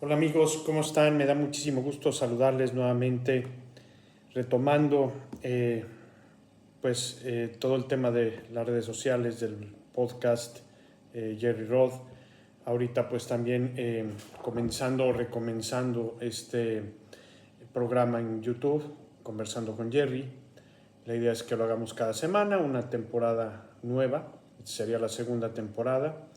Hola amigos, ¿cómo están? Me da muchísimo gusto saludarles nuevamente, retomando todo el tema de las redes sociales, del podcast Jerry Roth. Ahorita pues también comenzando o recomenzando este programa en YouTube, Conversando con Jerry. La idea es que lo hagamos cada semana, una temporada nueva, sería la segunda temporada.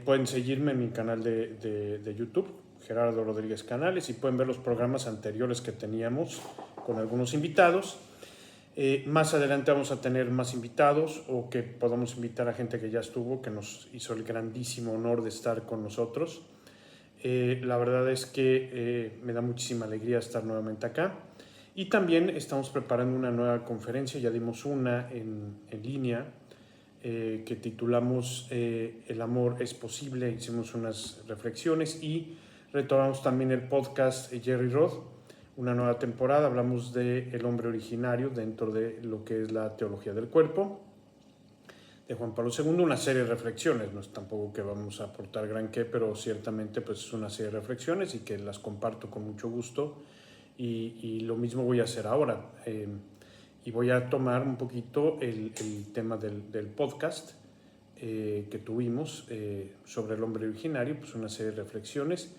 Pueden seguirme en mi canal de YouTube, Gerardo Rodríguez Canales, y pueden ver los programas anteriores que teníamos con algunos invitados. Más adelante vamos a tener más invitados o que podamos invitar a gente que ya estuvo, que nos hizo el grandísimo honor de estar con nosotros. La verdad es que me da muchísima alegría estar nuevamente acá. Y también estamos preparando una nueva conferencia, ya dimos una en línea, que titulamos El amor es posible. Hicimos unas reflexiones y retomamos también el podcast Jerry Roth, una nueva temporada. Hablamos del hombre originario dentro de lo que es la teología del cuerpo de Juan Pablo II, una serie de reflexiones. No es tampoco que vamos a aportar gran qué, pero ciertamente pues es una serie de reflexiones y que las comparto con mucho gusto, y lo mismo voy a hacer ahora. Y voy a tomar un poquito el tema del podcast que tuvimos sobre el hombre originario, pues una serie de reflexiones,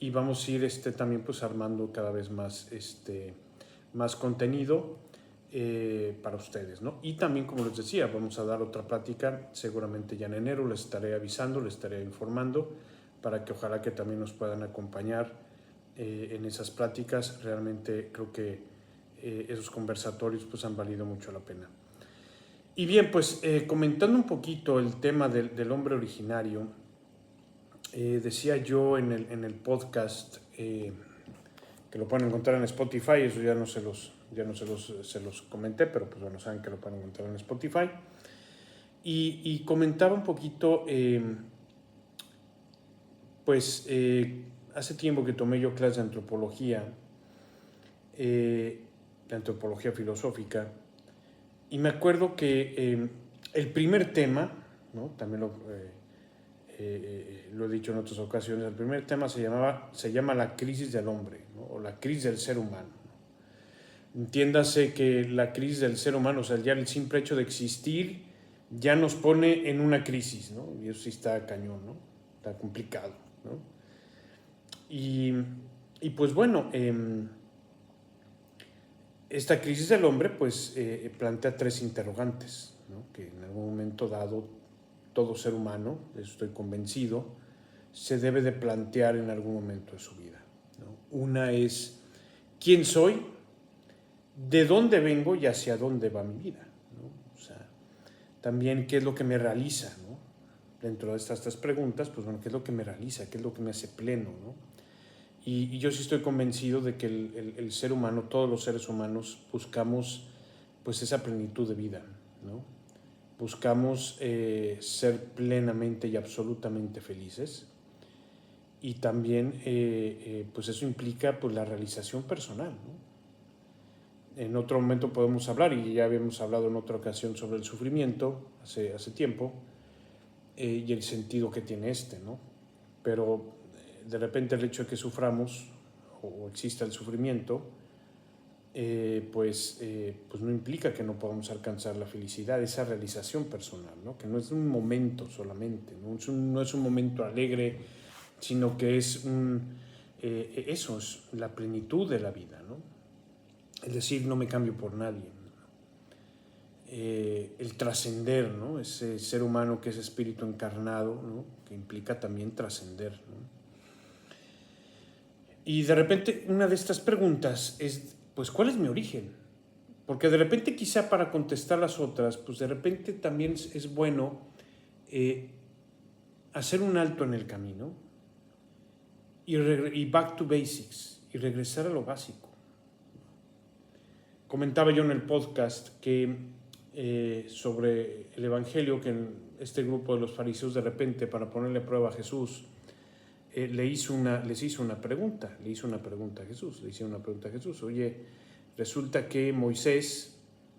y vamos a ir también pues armando cada vez más contenido para ustedes, ¿no? Y también, como les decía, vamos a dar otra plática seguramente ya en enero. Les estaré avisando, les estaré informando para que ojalá que también nos puedan acompañar en esas pláticas. Realmente creo que esos conversatorios pues han valido mucho la pena. Y bien, pues comentando un poquito el tema del hombre originario, decía yo en el podcast que lo pueden encontrar en Spotify. Eso ya no se los comenté, pero pues bueno, saben que lo pueden encontrar en Spotify. Y comentaba un poquito, hace tiempo que tomé yo clases de antropología filosófica, y me acuerdo que el primer tema, ¿no? También lo he dicho en otras ocasiones, el primer tema se llama la crisis del hombre, ¿no? O la crisis del ser humano. Entiéndase que la crisis del ser humano, o sea, ya el simple hecho de existir ya nos pone en una crisis, ¿no? Y eso sí está cañón, ¿no? Está complicado, ¿no? Y pues bueno, esta crisis del hombre pues plantea tres interrogantes, ¿no? Que en algún momento dado todo ser humano, de eso estoy convencido, se debe de plantear en algún momento de su vida, ¿no? Una es: ¿quién soy? ¿De dónde vengo y hacia dónde va mi vida? ¿No? O sea, también qué es lo que me realiza, ¿no? Dentro de estas tres preguntas, pues bueno, ¿qué es lo que me realiza? ¿Qué es lo que me hace pleno, ¿no? Y yo sí estoy convencido de que el ser humano, todos los seres humanos, buscamos pues esa plenitud de vida, ¿no? Buscamos ser plenamente y absolutamente felices, y también pues eso implica pues la realización personal, ¿no? En otro momento podemos hablar, y ya habíamos hablado en otra ocasión, sobre el sufrimiento hace tiempo, y el sentido que tiene ¿no? Pero de repente el hecho de que suframos o exista el sufrimiento, pues no implica que no podamos alcanzar la felicidad, esa realización personal, ¿no? Que no es un momento solamente, no es un momento alegre, sino que es eso es la plenitud de la vida, ¿no? Es decir, no me cambio por nadie. El trascender, ¿no? Ese ser humano que es espíritu encarnado, ¿no? Que implica también trascender, ¿no? Y de repente una de estas preguntas es, pues, ¿cuál es mi origen? Porque de repente, quizá para contestar las otras, pues de repente también es bueno hacer un alto en el camino y back to basics, y regresar a lo básico. Comentaba yo en el podcast que sobre el Evangelio, que en este grupo de los fariseos, de repente, para ponerle a prueba a Jesús, les hizo una pregunta a Jesús. Oye, resulta que Moisés,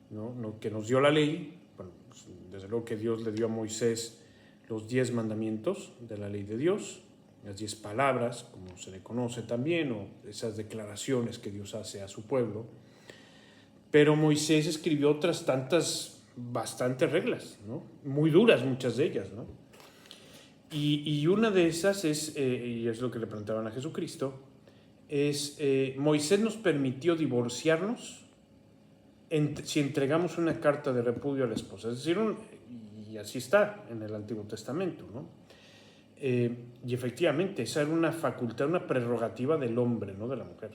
¿no? Que nos dio la ley, bueno, pues desde luego que Dios le dio a Moisés los 10 mandamientos de la ley de Dios, las 10 palabras, como se le conoce también, o esas declaraciones que Dios hace a su pueblo. Pero Moisés escribió otras tantas, bastantes reglas, ¿no? Muy duras muchas de ellas, ¿no? Y una de esas es, y es lo que le preguntaban a Jesucristo, es Moisés nos permitió divorciarnos si entregamos una carta de repudio a la esposa. Es decir, y así está en el Antiguo Testamento, ¿no? Y efectivamente, esa era una facultad, una prerrogativa del hombre, no de la mujer.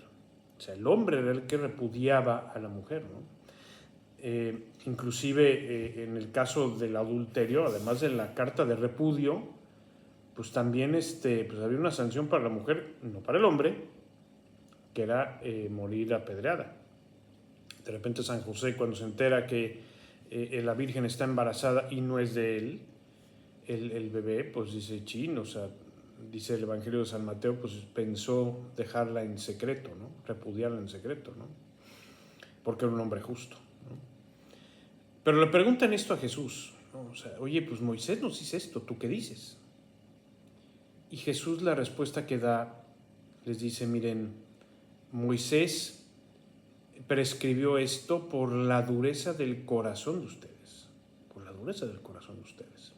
O sea, el hombre era el que repudiaba a la mujer, ¿no? Inclusive en el caso del adulterio, además de la carta de repudio, pues también pues había una sanción para la mujer, no para el hombre, que era morir apedreada. De repente San José, cuando se entera que la Virgen está embarazada y no es de él, el bebé, pues dice, chin, o sea, dice el Evangelio de San Mateo, pues pensó dejarla en secreto, ¿no? Repudiarla en secreto, ¿no? Porque era un hombre justo, ¿no? Pero le preguntan esto a Jesús, ¿no? O sea, oye, pues Moisés nos dice esto, ¿tú qué dices? Y Jesús, la respuesta que da, les dice, miren, Moisés prescribió esto por la dureza del corazón de ustedes, por la dureza del corazón de ustedes.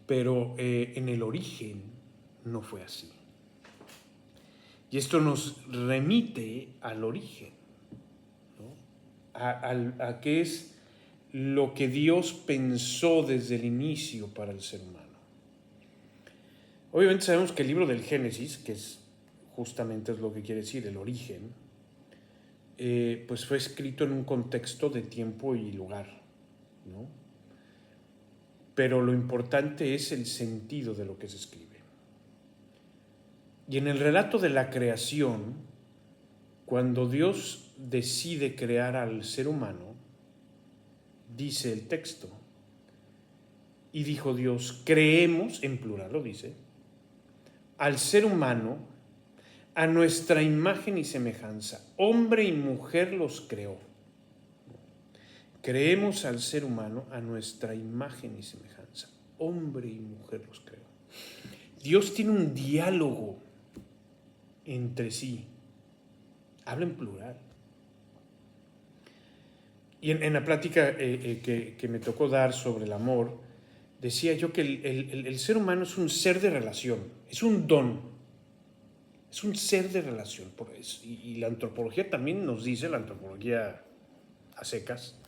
Pero en el origen no fue así. Y esto nos remite al origen, ¿no? A qué es lo que Dios pensó desde el inicio para el ser humano. Obviamente sabemos que el libro del Génesis, que es justamente es lo que quiere decir el origen, pues fue escrito en un contexto de tiempo y lugar, ¿no? Pero lo importante es el sentido de lo que se escribe. Y en el relato de la creación, cuando Dios decide crear al ser humano, dice el texto, y dijo Dios, creemos, en plural lo dice, al ser humano a nuestra imagen y semejanza, hombre y mujer los creó. Creemos al ser humano a nuestra imagen y semejanza, hombre y mujer los creó. Dios tiene un diálogo entre sí, habla en plural. Y en la plática que me tocó dar sobre el amor, decía yo que el ser humano es un ser de relación, es un don, es un ser de relación. Y la antropología también nos dice, la antropología a secas,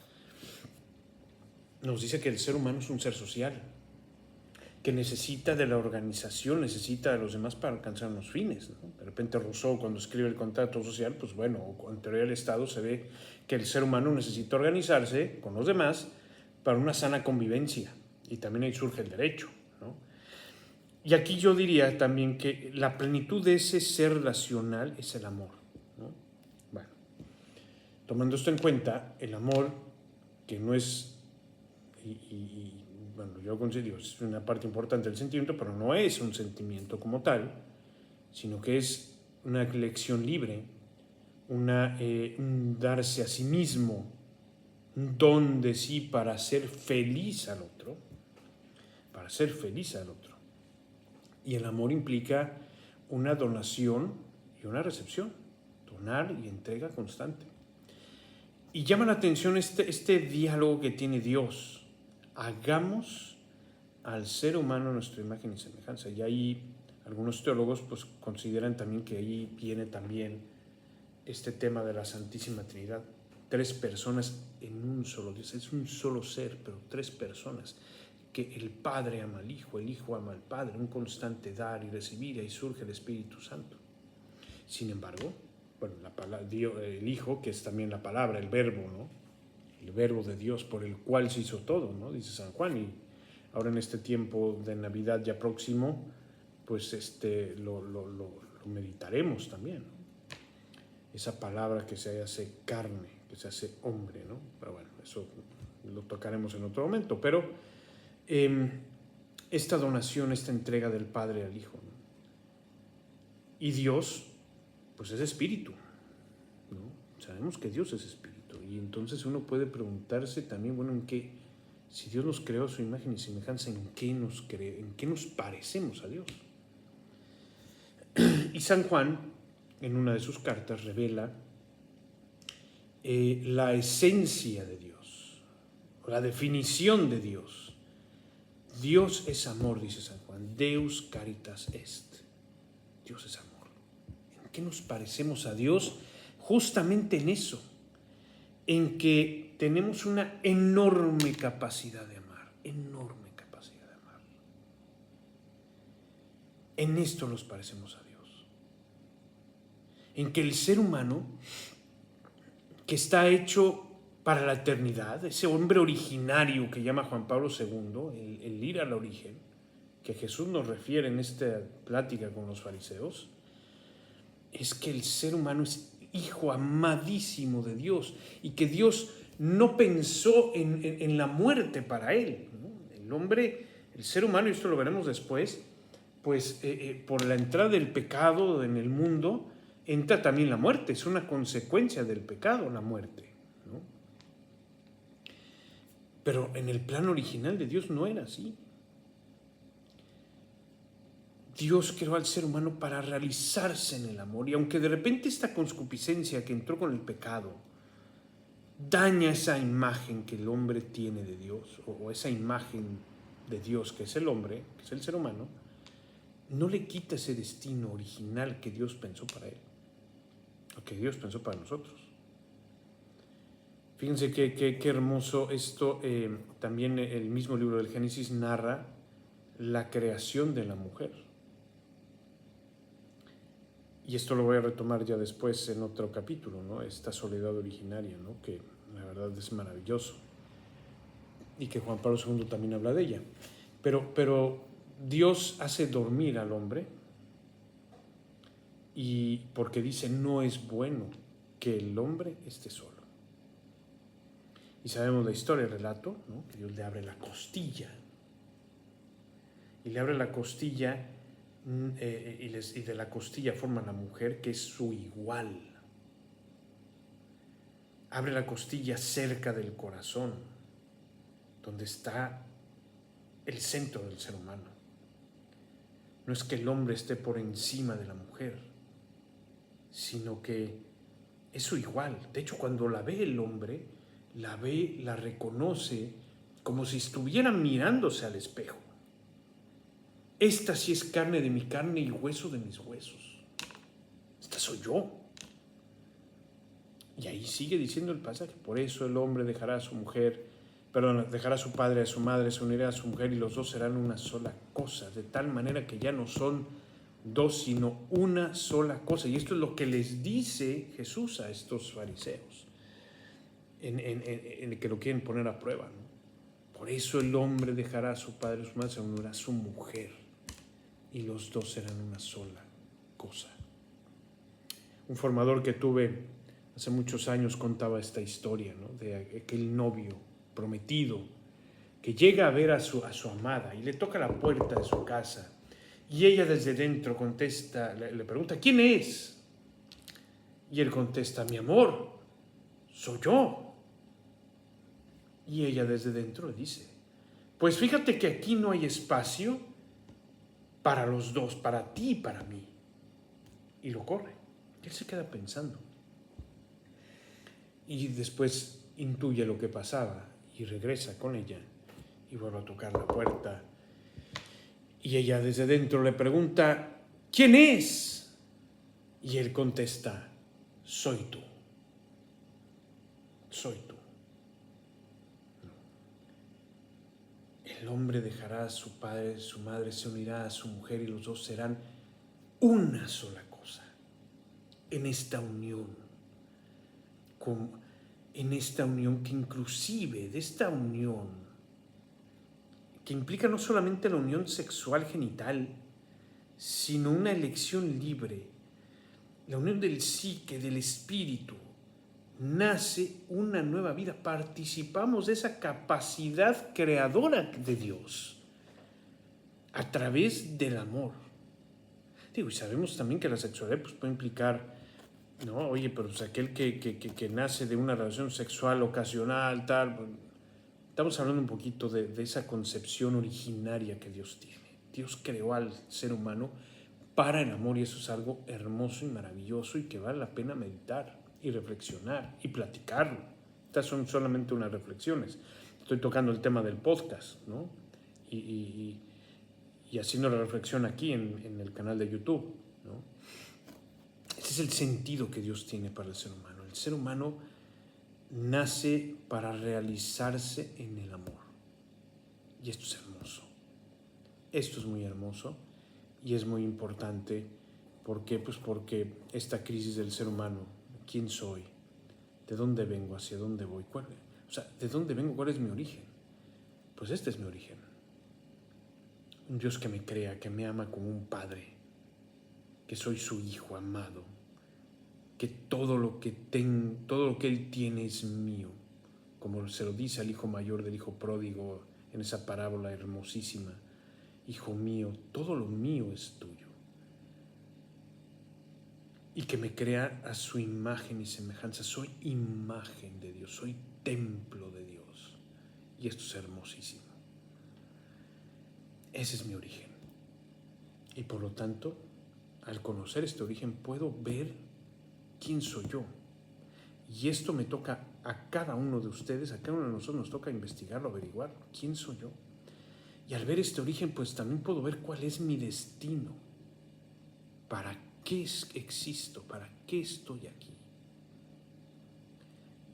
nos dice que el ser humano es un ser social, que necesita de la organización, necesita de los demás para alcanzar unos fines, ¿no? De repente Rousseau, cuando escribe el contrato social, pues bueno, en teoría del Estado se ve que el ser humano necesita organizarse con los demás para una sana convivencia, y también ahí surge el derecho, ¿no? Y aquí yo diría también que la plenitud de ese ser relacional es el amor, ¿no? Bueno, tomando esto en cuenta, el amor, que no es, bueno, yo considero es una parte importante del sentimiento, pero no es un sentimiento como tal, sino que es una elección libre, un darse a sí mismo, un don de sí para ser feliz al otro, para ser feliz al otro. Y el amor implica una donación y una recepción, donar y entrega constante. Y llama la atención este diálogo que tiene Dios. Hagamos al ser humano nuestra imagen y semejanza. Y ahí algunos teólogos pues consideran también que ahí viene también este tema de la Santísima Trinidad. 3 personas en un solo Dios. Es un solo ser, pero 3 personas. Que el Padre ama al Hijo, el Hijo ama al Padre, un constante dar y recibir, y ahí surge el Espíritu Santo. Sin embargo, bueno, el Hijo, que es también la palabra, el verbo, ¿no? El verbo de Dios por el cual se hizo todo, ¿no? Dice San Juan. Y ahora en este tiempo de Navidad ya próximo, pues lo meditaremos también, ¿no? Esa palabra que se hace carne, que se hace hombre, ¿no? Pero bueno, eso lo tocaremos en otro momento. Pero esta donación, esta entrega del Padre al Hijo, ¿no? Y Dios, pues es espíritu, ¿no? Sabemos que Dios es espíritu, y entonces uno puede preguntarse también, bueno, si Dios nos creó a su imagen y semejanza, ¿en qué nos parecemos a Dios? Y San Juan, en una de sus cartas, revela la esencia de Dios, o la definición de Dios. Dios es amor, dice San Juan. Deus caritas est. Dios es amor. ¿En qué nos parecemos a Dios? Justamente en eso, en que tenemos una enorme capacidad de amar, enorme capacidad de amar. En esto nos parecemos a Dios. En que el ser humano, que está hecho para la eternidad, ese hombre originario que llama Juan Pablo II, el ir al origen, que Jesús nos refiere en esta plática con los fariseos, es que el ser humano es hijo amadísimo de Dios y que Dios no pensó en la muerte para él, ¿no? El hombre, el ser humano, y esto lo veremos después, pues por la entrada del pecado en el mundo, entra también la muerte, es una consecuencia del pecado la muerte, ¿no? Pero en el plan original de Dios no era así. Dios creó al ser humano para realizarse en el amor, y aunque de repente esta concupiscencia que entró con el pecado daña esa imagen que el hombre tiene de Dios, o esa imagen de Dios que es el hombre, que es el ser humano, no le quita ese destino original que Dios pensó para él, o que Dios pensó para nosotros. Fíjense qué hermoso esto. También el mismo libro del Génesis narra la creación de la mujer. Y esto lo voy a retomar ya después en otro capítulo, ¿no? Esta soledad originaria, ¿no? Que la verdad es maravilloso. Y que Juan Pablo II también habla de ella. Pero Dios hace dormir al hombre, y porque dice, no es bueno que el hombre esté solo. Y sabemos la historia, el relato, ¿no? Que Dios le abre la costilla. Y le abre la costilla, y de la costilla forma la mujer, que es su igual. Abre la costilla cerca del corazón, donde está el centro del ser humano. No es que el hombre esté por encima de la mujer, sino que es su igual. De hecho, cuando la ve el hombre, la ve, la reconoce como si estuvieran mirándose al espejo. Esta sí es carne de mi carne y hueso de mis huesos. Esta soy yo. Y ahí sigue diciendo el pasaje, por eso el hombre dejará a su padre, a su madre, se unirá a su mujer y los dos serán una sola cosa, de tal manera que ya no son dos, sino una sola cosa. Y esto es lo que les dice Jesús a estos fariseos, en el que lo quieren poner a prueba, ¿no? Por eso el hombre dejará a su padre, a su madre, se unirá a su mujer y los dos serán una sola cosa. Un formador que tuve hace muchos años contaba esta historia, ¿no? De aquel novio prometido que llega a ver a su amada y le toca la puerta de su casa, y ella desde dentro contesta, le pregunta, ¿quién es? Y él contesta, mi amor, soy yo. Y ella desde dentro le dice, pues fíjate que aquí no hay espacio para los dos, para ti y para mí. Y lo corre. Él se queda pensando. Y después intuye lo que pasaba y regresa con ella y vuelve a tocar la puerta. Y ella desde dentro le pregunta, ¿quién es? Y él contesta, soy tú. Soy tú. El hombre dejará a su padre, su madre, se unirá a su mujer y los dos serán una sola cosa. En esta unión, que inclusive de esta unión, que implica no solamente la unión sexual genital, sino una elección libre, la unión del psique, del espíritu, nace una nueva vida. Participamos de esa capacidad creadora de Dios a través del amor. Digo, y sabemos también que la sexualidad pues, puede implicar, ¿no? Oye, pero pues, aquel que nace de una relación sexual ocasional, tal. Estamos hablando un poquito de esa concepción originaria que Dios tiene. Dios creó al ser humano para el amor, y eso es algo hermoso y maravilloso y que vale la pena meditar y reflexionar y platicarlo. Estas son solamente unas reflexiones. Estoy tocando el tema del podcast, ¿no? Y haciendo la reflexión aquí en el canal de YouTube, ¿no? Ese es el sentido que Dios tiene para el ser humano. El ser humano nace para realizarse en el amor. Y esto es hermoso. Esto es muy hermoso y es muy importante. ¿Por qué? Pues porque esta crisis del ser humano, ¿quién soy? ¿De dónde vengo? ¿Hacia dónde voy? ¿De dónde vengo? ¿Cuál es mi origen? Pues este es mi origen. Un Dios que me crea, que me ama como un padre, que soy su hijo amado, que todo lo que Él tiene es mío, como se lo dice al hijo mayor del hijo pródigo en esa parábola hermosísima. Hijo mío, todo lo mío es tuyo. Y que me crea a su imagen y semejanza. Soy imagen de Dios, soy templo de Dios. Y esto es hermosísimo. Ese es mi origen. Y por lo tanto, al conocer este origen, puedo ver quién soy yo. Y esto me toca a cada uno de ustedes, a cada uno de nosotros nos toca investigarlo, averiguar quién soy yo. Y al ver este origen, pues también puedo ver cuál es mi destino. ¿Para qué existo? ¿Para qué estoy aquí?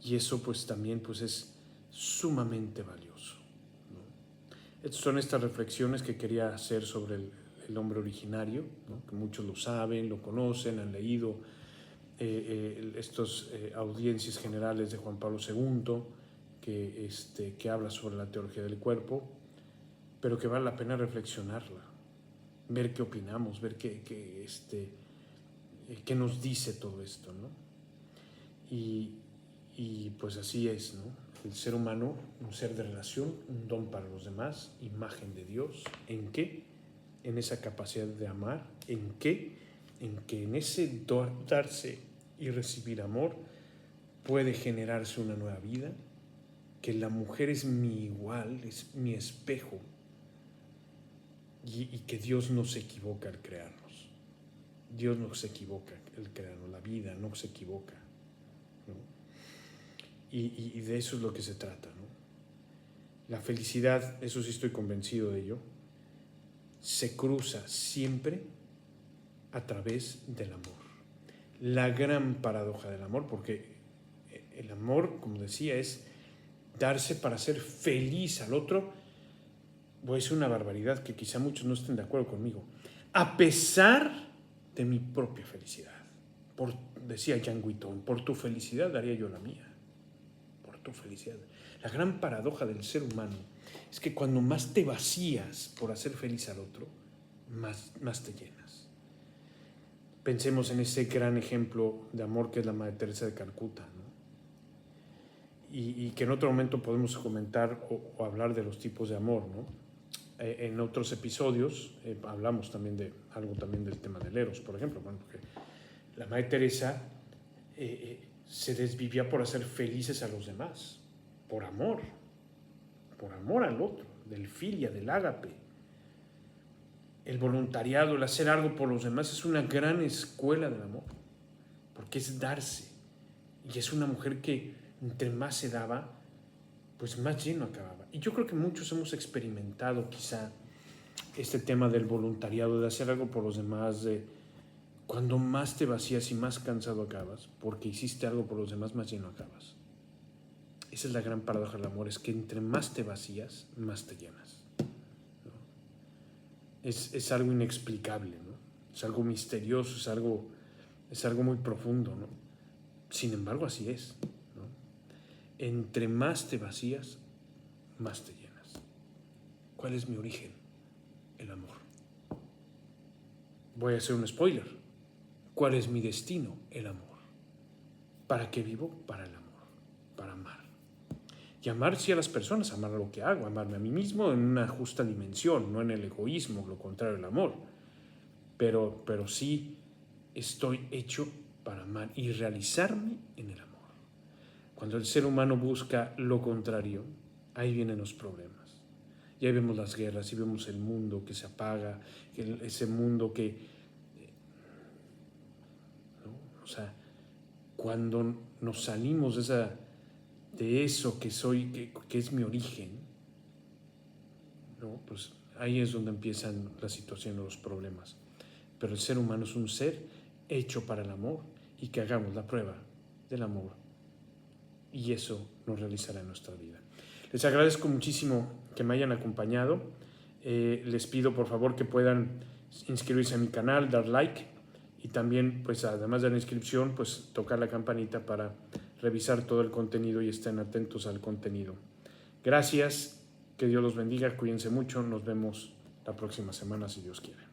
Y eso pues también pues es sumamente valioso, ¿no? Son estas reflexiones que quería hacer sobre el hombre originario, ¿no? Que muchos lo saben, lo conocen, han leído estas audiencias generales de Juan Pablo II, que habla sobre la teología del cuerpo, pero que vale la pena reflexionarla, ver qué opinamos, ver qué nos dice todo esto, ¿no? Y pues así es, ¿no? El ser humano, un ser de relación, un don para los demás, imagen de Dios. ¿En qué? En esa capacidad de amar. ¿En qué? En que en ese darse y recibir amor puede generarse una nueva vida, que la mujer es mi igual, es mi espejo, y que Dios no se equivoca al crearnos. Dios no se equivoca al crearnos, la vida no se equivoca, ¿no? Y de eso es lo que se trata, ¿no? La felicidad, eso sí estoy convencido de ello, se cruza siempre a través del amor. La gran paradoja del amor, porque el amor, como decía, es darse para ser feliz al otro. Voy a decir una barbaridad que quizá muchos no estén de acuerdo conmigo. A pesar de mi propia felicidad. Decía Jean Guiton, por tu felicidad daría yo la mía. Por tu felicidad. La gran paradoja del ser humano es que cuando más te vacías por hacer feliz al otro, más te llenas. Pensemos en ese gran ejemplo de amor que es la Madre Teresa de Calcuta, ¿no? Y que en otro momento podemos comentar o hablar de los tipos de amor, ¿no? En otros episodios hablamos también de algo también del tema del Eros, por ejemplo, bueno, porque la Madre Teresa se desvivía por hacer felices a los demás, por amor al otro, del filia, del ágape. El voluntariado, el hacer algo por los demás es una gran escuela del amor, porque es darse. Y es una mujer que entre más se daba, pues más lleno acababa. Y yo creo que muchos hemos experimentado quizá este tema del voluntariado, de hacer algo por los demás, de cuando más te vacías y más cansado acabas, porque hiciste algo por los demás, más lleno acabas. Esa es la gran paradoja del amor, es que entre más te vacías, más te llenas, ¿no? Es algo inexplicable, ¿no? Es algo misterioso, es algo muy profundo, ¿no? Sin embargo, así es, ¿no? Entre más te vacías, más te llenas. ¿Cuál es mi origen? El amor. Voy a hacer un spoiler. ¿Cuál es mi destino? El amor. ¿Para qué vivo? Para el amor, para amar. Y amar sí a las personas, amar a lo que hago, amarme a mí mismo en una justa dimensión, no en el egoísmo, lo contrario del amor. Pero sí estoy hecho para amar y realizarme en el amor. Cuando el ser humano busca lo contrario, ahí vienen los problemas. Y ahí vemos las guerras y vemos el mundo que se apaga, ese mundo que O sea, cuando nos salimos de eso que soy, que es mi origen, ¿no? Pues ahí es donde empiezan las situaciones, los problemas. Pero el ser humano es un ser hecho para el amor, y que hagamos la prueba del amor, y eso nos realizará en nuestra vida. Les agradezco muchísimo que me hayan acompañado. Les pido por favor que puedan inscribirse a mi canal, dar like, y también, pues además de la inscripción, pues tocar la campanita para revisar todo el contenido y estén atentos al contenido. Gracias, que Dios los bendiga, cuídense mucho, nos vemos la próxima semana si Dios quiere.